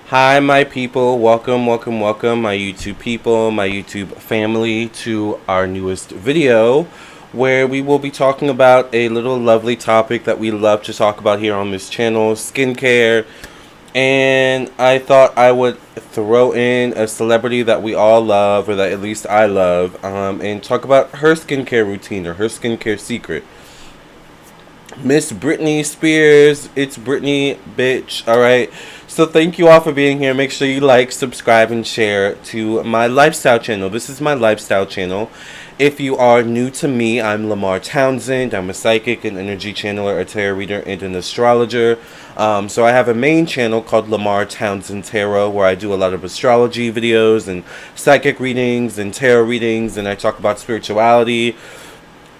Hi, my people. Welcome, welcome, welcome, my YouTube people, my YouTube family, to our newest video where we will be talking about a little lovely topic that we love to talk about here on this channel, skincare. And I thought I would throw in a celebrity that we all love, or that at least I love, and talk about her skincare routine or her skincare secret. Miss Britney Spears. It's Britney, bitch. Alright. So thank you all for being here. Make sure you like, subscribe, and share to my lifestyle channel. This is my lifestyle channel. If you are new to me, I'm Lamarr Townsend. I'm a psychic, an energy channeler, a tarot reader, and an astrologer. So I have a main channel called Lamarr Townsend Tarot, where I do a lot of astrology videos and psychic readings and tarot readings, and I talk about spirituality.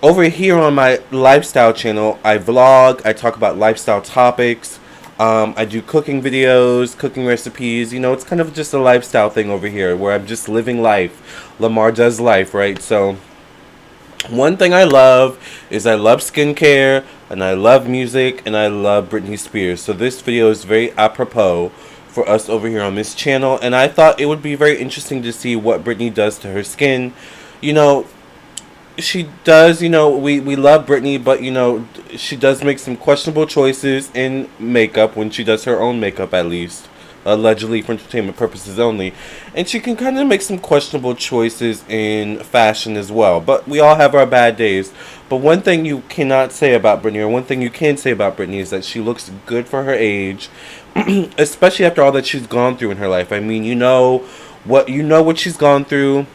Over here on my lifestyle channel, I vlog, I talk about lifestyle topics, I do cooking videos, cooking recipes. It's kind of just a lifestyle thing over here where I'm just living life. Lamarr does life, right? So one thing I love is I love skincare, and I love music, and I love Britney Spears. So this video is very apropos for us over here on this channel, and I thought it would be very interesting to see what Britney does to her skin. You know, she does, we love Britney, but, she does make some questionable choices in makeup when she does her own makeup, at least. Allegedly for entertainment purposes only. And she can kind of make some questionable choices in fashion as well. But we all have our bad days. But one thing you cannot say about Britney, or one thing you can say about Britney, is that she looks good for her age. Especially after all that she's gone through in her life. I mean, you know what she's gone through.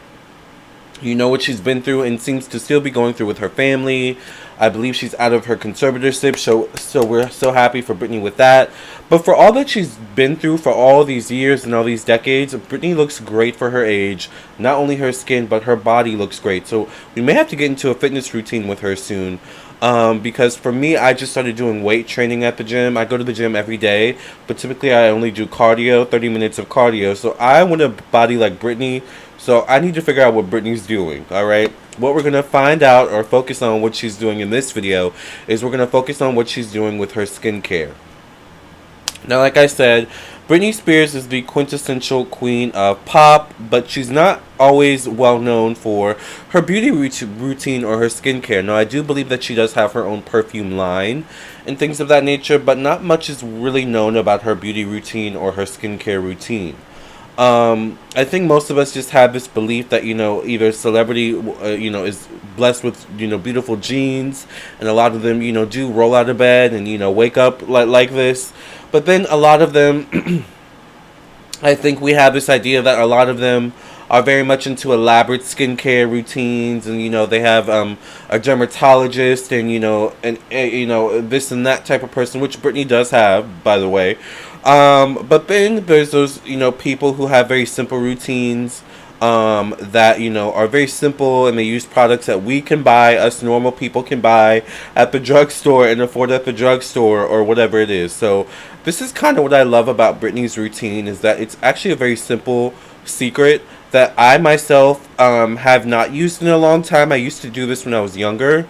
You know what she's been through and seems to still be going through with her family. I believe she's out of her conservatorship, so we're so happy for Britney with that. But for all that she's been through for all these years and all these decades, Britney looks great for her age. Not only her skin, but her body looks great. So we may have to get into a fitness routine with her soon. Because for me, I just started doing weight training at the gym. I go to the gym every day, but typically I only do cardio, 30 minutes of cardio. So I want a body like Britney. So I need to figure out what Britney's doing, alright? What we're going to find out, or focus on what she's doing in this video, is we're going to focus on what she's doing with her skincare. Now, like I said, Britney Spears is the quintessential queen of pop, but she's not always well known for her beauty routine or her skincare. Now, I do believe that she does have her own perfume line and things of that nature, but not much is really known about her beauty routine or her skincare routine. I think most of us just have this belief that, either celebrity, is blessed with, beautiful genes, and a lot of them, do roll out of bed and, wake up like this. But then a lot of them, I think we have this idea that a lot of them are very much into elaborate skincare routines, and they have a dermatologist, and this and that type of person, which Britney does have, by the way. But then there's those people who have very simple routines, that are very simple, and they use products that we can buy, us normal people can buy at the drugstore and afford at the drugstore, or whatever it is. So this is kind of what I love about Britney's routine, is that it's actually a very simple secret that I myself have not used in a long time. I used to do this when I was younger,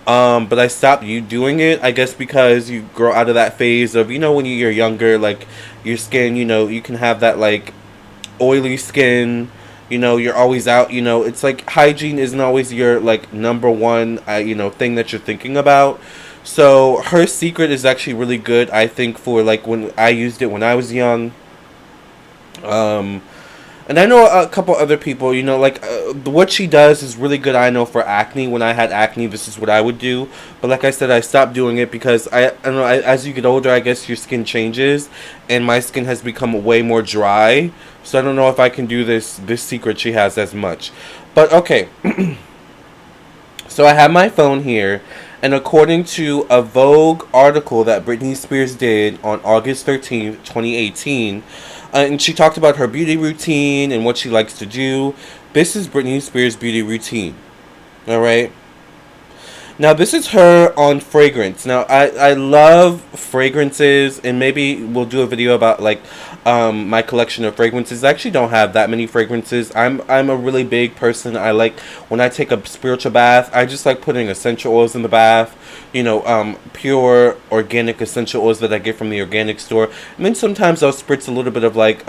but I stopped doing it, I guess, because you grow out of that phase of, when you're younger, like, your skin, you can have that, like, oily skin, you're always out, it's like hygiene isn't always your, like, number one, thing that you're thinking about. So her secret is actually really good, I think, for, like, when I used it when I was young. And I know a couple other people, like, what she does is really good, I know, for acne. When I had acne, this is what I would do. But like I said, I stopped doing it because, I don't know, as you get older, I guess your skin changes. And my skin has become way more dry. So I don't know if I can do this secret she has as much. But, okay. So I have my phone here. And according to a Vogue article that Britney Spears did on August 13th, 2018, and she talked about her beauty routine and what she likes to do. This is Britney Spears' beauty routine. Alright? Now this is her on fragrance. Now I love fragrances, and maybe we'll do a video about like my collection of fragrances. I actually don't have that many fragrances. I'm a really big person. I like when I take a spiritual bath. I just like putting essential oils in the bath. You know, pure organic essential oils that I get from the organic store. And then sometimes I'll spritz a little bit of like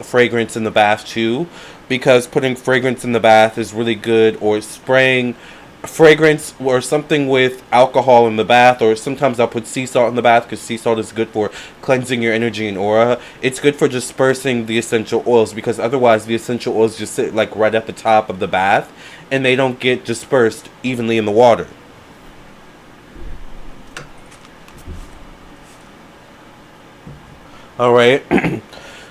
fragrance in the bath too, because putting fragrance in the bath is really good, or spraying fragrance or something with alcohol in the bath, or sometimes I'll put sea salt in the bath because sea salt is good for cleansing your energy and aura. It's good for dispersing the essential oils, because otherwise the essential oils just sit like right at the top of the bath and they don't get dispersed evenly in the water. All right.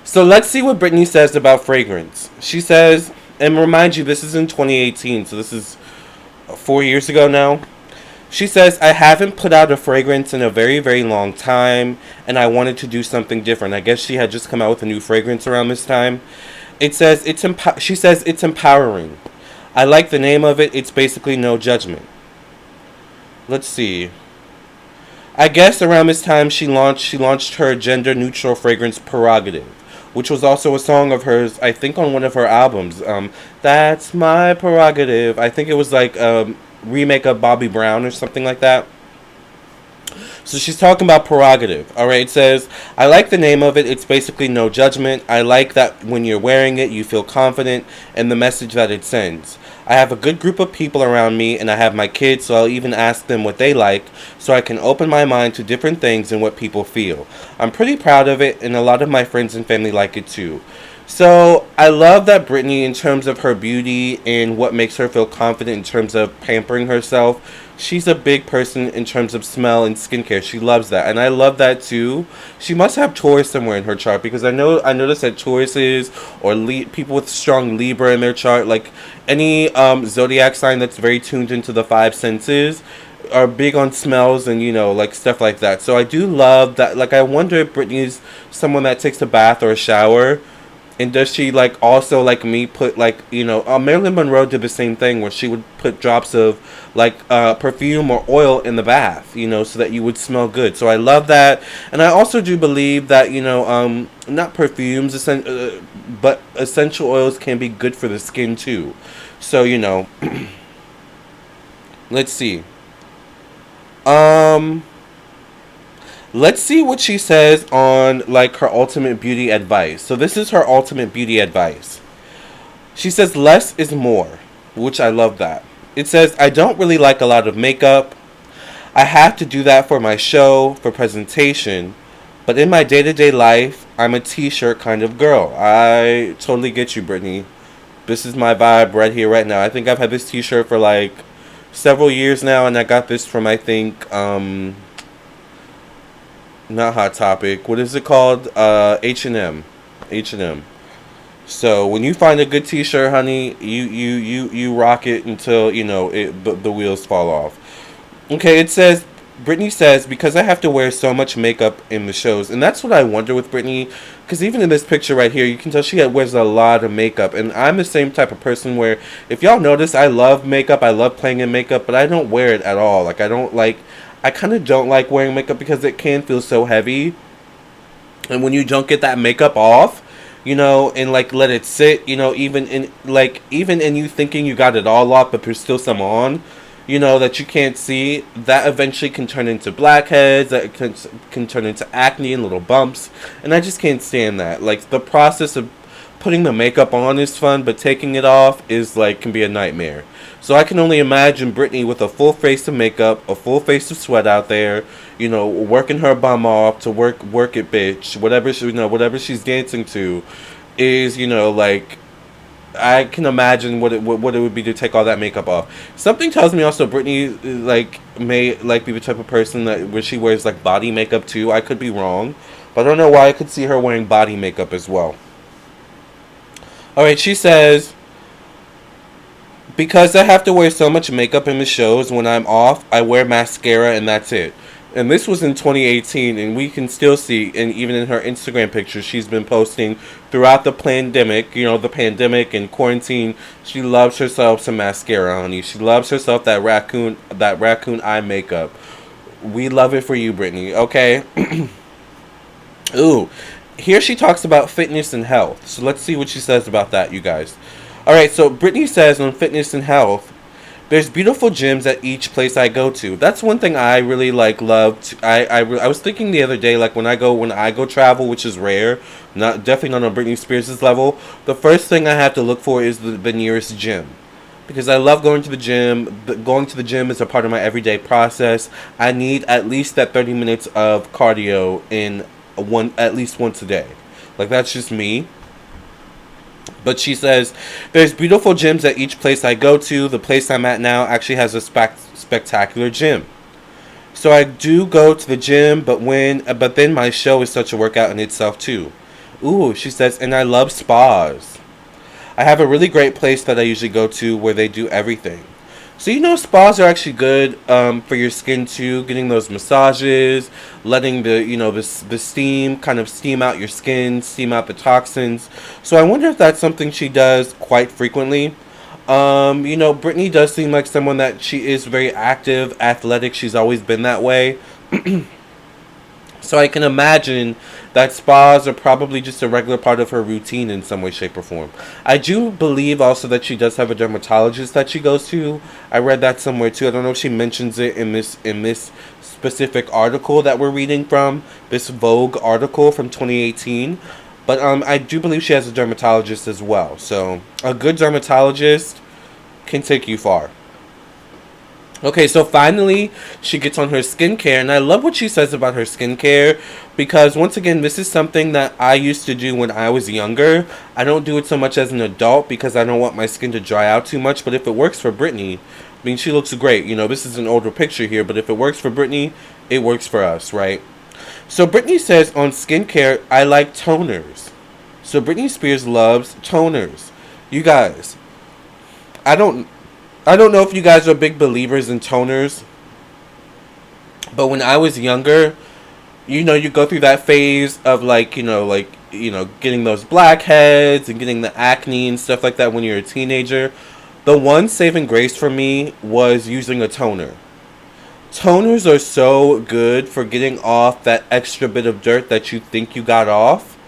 So let's see what Britney says about fragrance. She says, and remind you, this is in 2018, so this is 4 years ago now. She says, I haven't put out a fragrance in a very, very long time, and I wanted to do something different. I guess she had just come out with a new fragrance around this time. It says she says it's empowering. I like the name of it. It's basically no judgment. Let's see. I guess around this time she launched her gender neutral fragrance Perogative, which was also a song of hers, I think on one of her albums. That's my prerogative. I think it was like a remake of Bobby Brown or something like that. So she's talking about Perogative. Alright, it says, I like the name of it. It's basically no judgment. I like that when you're wearing it, you feel confident, and the message that it sends. I have a good group of people around me, and I have my kids, so I'll even ask them what they like, so I can open my mind to different things and what people feel. I'm pretty proud of it, and a lot of my friends and family like it too. So I love that Britney, in terms of her beauty and what makes her feel confident in terms of pampering herself, she's a big person in terms of smell and skincare. She loves that, and I love that too. She must have Taurus somewhere in her chart, because I noticed that Tauruses or people with strong Libra in their chart, like any zodiac sign that's very tuned into the five senses, are big on smells and, you know, like stuff like that. So I do love that. Like, I wonder if Britney's someone that takes a bath or a shower. And does she, like, also, like me, put, like, you know, Marilyn Monroe did the same thing, where she would put drops of, like, perfume or oil in the bath, you know, so that you would smell good. So I love that. And I also do believe that, you know, not perfumes, but essential oils can be good for the skin, too. So, you know, let's see. Let's see what she says on, like, her ultimate beauty advice. So this is her ultimate beauty advice. She says less is more, which I love that. It says, I don't really like a lot of makeup. I have to do that for my show, for presentation. But in my day-to-day life, I'm a t-shirt kind of girl. I totally get you, Britney. This is my vibe right here, right now. I think I've had this t-shirt for, like, several years now, and I got this from, I think, not Hot Topic. What is it called? H&M. H&M. So when you find a good t-shirt, honey, you rock it until, you know, the wheels fall off. Okay, it says, Britney says, because I have to wear so much makeup in the shows. And that's what I wonder with Britney, because even in this picture right here, you can tell she wears a lot of makeup. And I'm the same type of person where, if y'all notice, I love makeup. I love playing in makeup, but I don't wear it at all. Like, I kind of don't like wearing makeup because it can feel so heavy. And when you don't get that makeup off, you know, and, like, let it sit, you know, even in you thinking you got it all off, but there's still some on, you know, that you can't see, that eventually can turn into blackheads, that can turn into acne and little bumps. And I just can't stand that. Like, the process of putting the makeup on is fun, but taking it off is, like, can be a nightmare. So I can only imagine Britney with a full face of makeup, a full face of sweat out there, you know, working her bum off to work it, bitch. Whatever she's dancing to is, you know, like, I can imagine what it would be to take all that makeup off. Something tells me also Britney, like, may, like, be the type of person that where she wears, like, body makeup too. I could be wrong, but I don't know why I could see her wearing body makeup as well. Alright, she says, because I have to wear so much makeup in the shows, when I'm off, I wear mascara and that's it. And this was in 2018, and we can still see, and even in her Instagram pictures, she's been posting throughout the pandemic, the pandemic and quarantine. She loves herself some mascara, honey. She loves herself that raccoon eye makeup. We love it for you, Britney, okay? Ooh, here she talks about fitness and health. So let's see what she says about that, you guys. All right, so Britney says on fitness and health, there's beautiful gyms at each place I go to. That's one thing I really love. I was thinking the other day, like when I go travel, which is rare, not definitely not on Britney Spears' level. The first thing I have to look for is the nearest gym, because I love going to the gym. Going to the gym is a part of my everyday process. I need at least that 30 minutes of cardio in at least once a day. Like, that's just me. But she says, there's beautiful gyms at each place I go to. The place I'm at now actually has a spectacular gym. So I do go to the gym, but then my show is such a workout in itself too. Ooh, she says, and I love spas. I have a really great place that I usually go to where they do everything. So spas are actually good for your skin too. Getting those massages, letting the steam kind of steam out your skin, steam out the toxins. So I wonder if that's something she does quite frequently. Britney does seem like someone that she is very active, athletic. She's always been that way. So I can imagine that spas are probably just a regular part of her routine in some way, shape, or form. I do believe also that she does have a dermatologist that she goes to. I read that somewhere too. I don't know if she mentions it in this specific article that we're reading from, this Vogue article from 2018. But I do believe she has a dermatologist as well. So a good dermatologist can take you far. Okay, so finally, she gets on her skincare, and I love what she says about her skincare, because once again, this is something that I used to do when I was younger. I don't do it so much as an adult because I don't want my skin to dry out too much, but if it works for Britney, I mean, she looks great. This is an older picture here, but if it works for Britney, it works for us, right? So Britney says on skincare, I like toners. So Britney Spears loves toners. You guys, I don't know if you guys are big believers in toners, but when I was younger, you go through that phase of getting those blackheads and getting the acne and stuff like that when you're a teenager. The one saving grace for me was using a toner. Toners are so good for getting off that extra bit of dirt that you think you got off.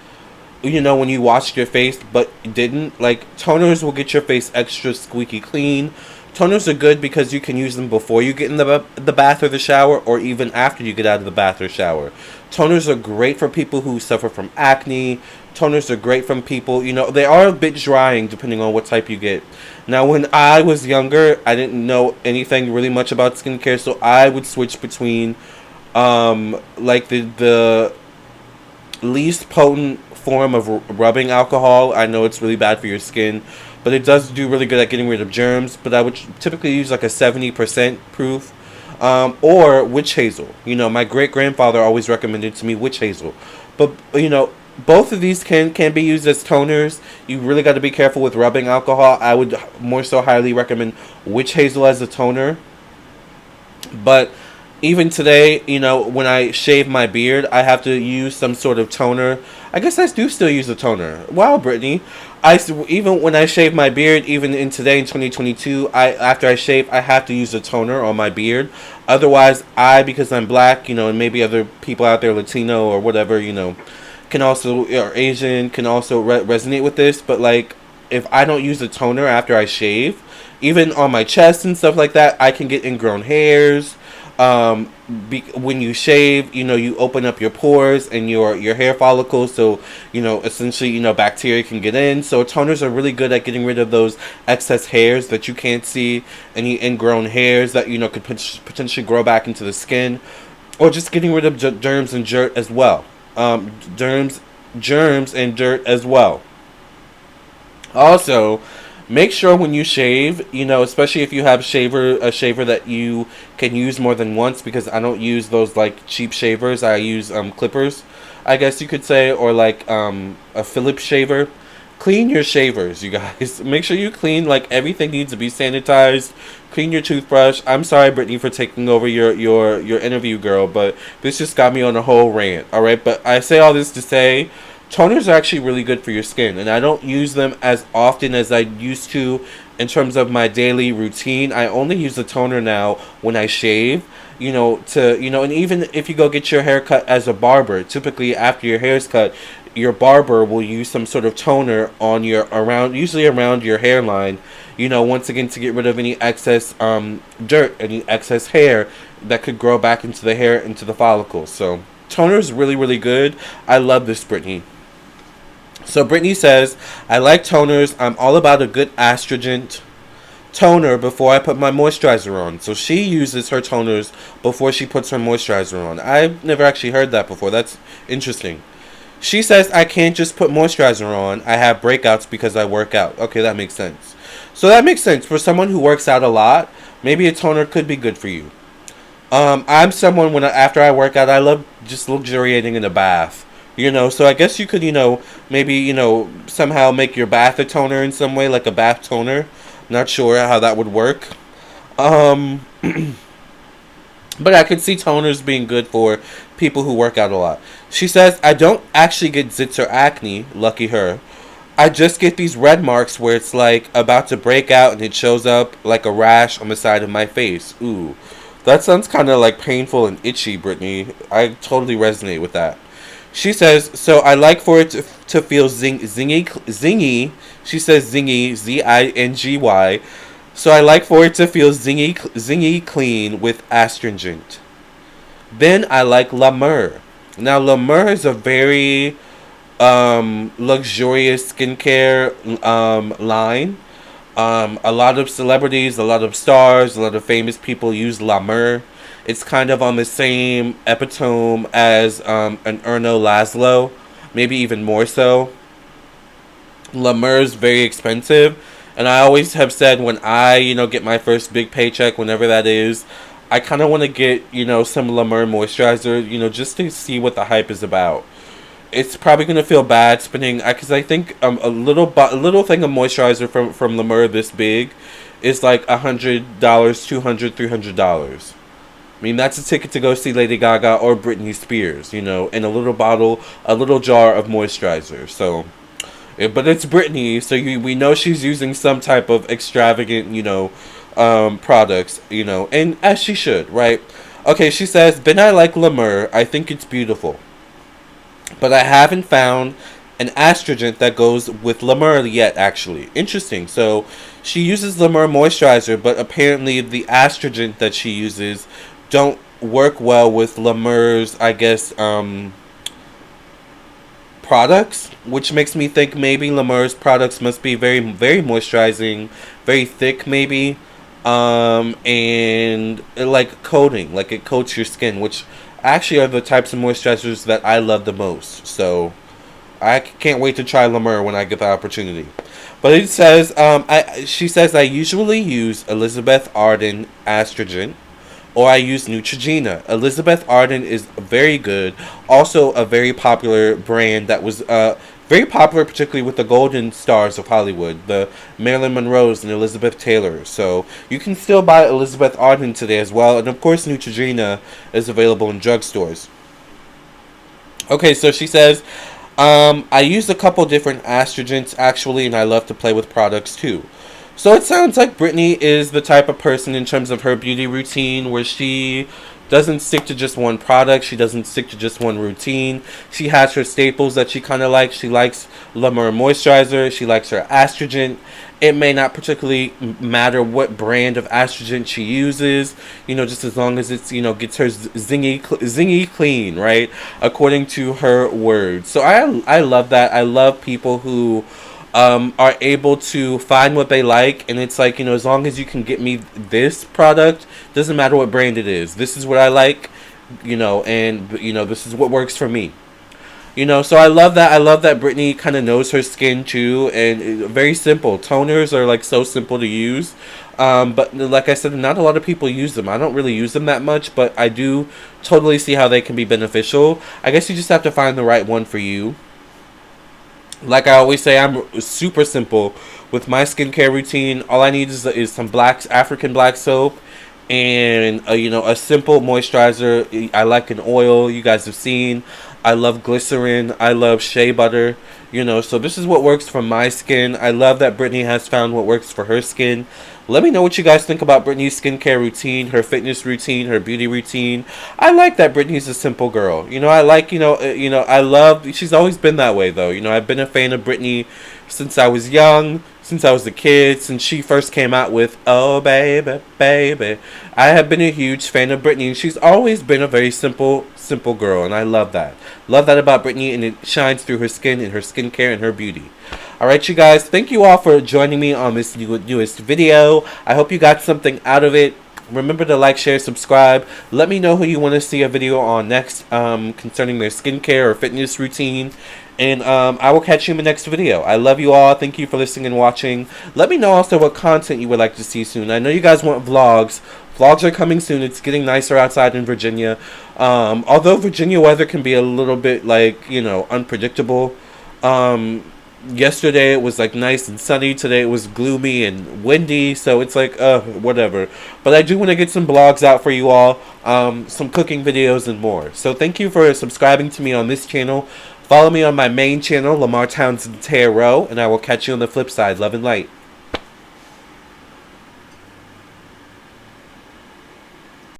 When you washed your face but didn't. Toners will get your face extra squeaky clean. Toners are good because you can use them before you get in the bath or the shower, or even after you get out of the bath or shower. Toners are great for people who suffer from acne. Toners are great from people, they are a bit drying depending on what type you get. Now, when I was younger, I didn't know anything really much about skincare, so I would switch between the least potent form of rubbing alcohol. I know it's really bad for your skin, but it does do really good at getting rid of germs. But I would typically use a 70% proof, or witch hazel. My great grandfather always recommended to me witch hazel. But both of these can be used as toners. You really got to be careful with rubbing alcohol. I would more so highly recommend witch hazel as a toner. But even today, when I shave my beard, I have to use some sort of toner. I guess I do still use a toner. Wow, Brittany. Even when I shave my beard, even in today in 2022, after I shave, I have to use a toner on my beard. Otherwise, because I'm black, and maybe other people out there, Latino or whatever, can also, or Asian, can also resonate with this. But if I don't use a toner after I shave, even on my chest and stuff like that, I can get ingrown hairs. When you shave, you open up your pores and your hair follicles, so essentially bacteria can get in. So toners are really good at getting rid of those excess hairs that you can't see, any ingrown hairs that could potentially grow back into the skin, or just getting rid of germs and dirt as well. Germs and dirt as well. Also, make sure when you shave, especially if you have a shaver that you can use more than once, because I don't use those cheap shavers. I use clippers, I guess you could say, or a Phillips shaver. Clean your shavers, you guys. Make sure you clean, like, everything needs to be sanitized. Clean your toothbrush. I'm sorry, Brittany, for taking over your interview, girl, but this just got me on a whole rant, alright? But I say all this to say, toners are actually really good for your skin, and I don't use them as often as I used to in terms of my daily routine. I only use the toner now when I shave, and even if you go get your hair cut as a barber, typically after your hair's cut, your barber will use some sort of toner on usually around your hairline, once again to get rid of any excess dirt, any excess hair that could grow back into the hair, into the follicles. So toner is really, really good. I love this, Brittany. So Brittany says, I like toners. I'm all about a good astringent toner before I put my moisturizer on. So she uses her toners before she puts her moisturizer on. I've never actually heard that before. That's interesting. She says, I can't just put moisturizer on. I have breakouts because I work out. Okay, that makes sense. So that makes sense. For someone who works out a lot, maybe a toner could be good for you. I'm someone, after I work out, I love just luxuriating in a bath. So I guess you could, maybe, somehow make your bath a toner in some way, like a bath toner. Not sure how that would work. But I could see toners being good for people who work out a lot. She says, I don't actually get zits or acne, lucky her. I just get these red marks where it's like about to break out and it shows up like a rash on the side of my face. Ooh, that sounds kind of like painful and itchy, Brittany. I totally resonate with that. She says, so I like for it to feel zingy. She says zingy, Z-I-N-G-Y. So I like for it to feel zingy clean with astringent. Then I like Lamarr. Now Lamarr is a very luxurious skincare line. A lot of celebrities, a lot of stars, a lot of famous people use Lamarr. It's kind of on the same epitome as an Erno Laszlo, maybe even more so. Lamarr is very expensive, and I always have said when I, get my first big paycheck, whenever that is, I kind of want to get, some Lamarr moisturizer, just to see what the hype is about. It's probably going to feel bad spending, because I think a little thing of moisturizer from Lamarr this big is like $100, $200, $300. I mean, that's a ticket to go see Lady Gaga or Britney Spears, in a little bottle, a little jar of moisturizer. So, but it's Britney, so we know she's using some type of extravagant, products, and as she should, right? Okay, she says, then I like Lamarr. I think it's beautiful. But I haven't found an astringent that goes with Lamarr yet, actually. Interesting. So, she uses Lamarr moisturizer, but apparently the astringent that she uses don't work well with Lamar's, I guess, products, which makes me think maybe Lamar's products must be very, very moisturizing, very thick, maybe, and like coating, like it coats your skin, which actually are the types of moisturizers that I love the most. So I can't wait to try Lamarr when I get the opportunity. But it says, she says, I usually use Elizabeth Arden astringent, or I use Neutrogena. Elizabeth Arden is very good. Also a very popular brand that was very popular, particularly with the golden stars of Hollywood, the Marilyn Monroes and Elizabeth Taylor. So you can still buy Elizabeth Arden today as well. And of course Neutrogena is available in drugstores. Okay, so she says, I use a couple different astringents actually, and I love to play with products too. So it sounds like Britney is the type of person in terms of her beauty routine where she doesn't stick to just one product. She doesn't stick to just one routine. She has her staples that she kind of likes. She likes Lamarr moisturizer. She likes her astringent. It may not particularly matter what brand of astringent she uses, just as long as it's, gets her zingy clean, right? According to her words. So I love that. I love people who are able to find what they like, and it's like, as long as you can get me this product, doesn't matter what brand it is, this is what I like, and this is what works for me, so I love that Britney kind of knows her skin too, and very simple toners are like so simple to use, but like I said, not a lot of people use them. I don't really use them that much, but I do totally see how they can be beneficial. I guess you just have to find the right one for you. Like I always say, I'm super simple with my skincare routine. All I need is some black African black soap and a simple moisturizer. I like an oil. You guys have seen. I love glycerin. I love shea butter. So this is what works for my skin. I love that Brittany has found what works for her skin. Let me know what you guys think about Brittany's skincare routine, her fitness routine, her beauty routine. I like that Brittany's a simple girl. I like, I love, she's always been that way though. I've been a fan of Brittany since I was young, since I was a kid, since she first came out with "Oh Baby, Baby." I have been a huge fan of Britney. She's always been a very simple girl, and I love that. Love that about Britney, and it shines through her skin and her skincare and her beauty. Alright, you guys, thank you all for joining me on this newest video. I hope you got something out of it. Remember to like, share, subscribe. Let me know who you want to see a video on next concerning their skincare or fitness routine. And I will catch you in the next video. I love you all. Thank you for listening and watching. Let me know also what content you would like to see soon. I know you guys want vlogs. Vlogs are coming soon. It's getting nicer outside in Virginia. Although Virginia weather can be a little bit unpredictable. Yesterday it was nice and sunny. Today it was gloomy and windy, so it's whatever. But I do want to get some vlogs out for you all, some cooking videos and more. So thank you for subscribing to me on this channel. Follow me on my main channel, Lamarr Townsend Tarot, and I will catch you on the flip side. Love and light.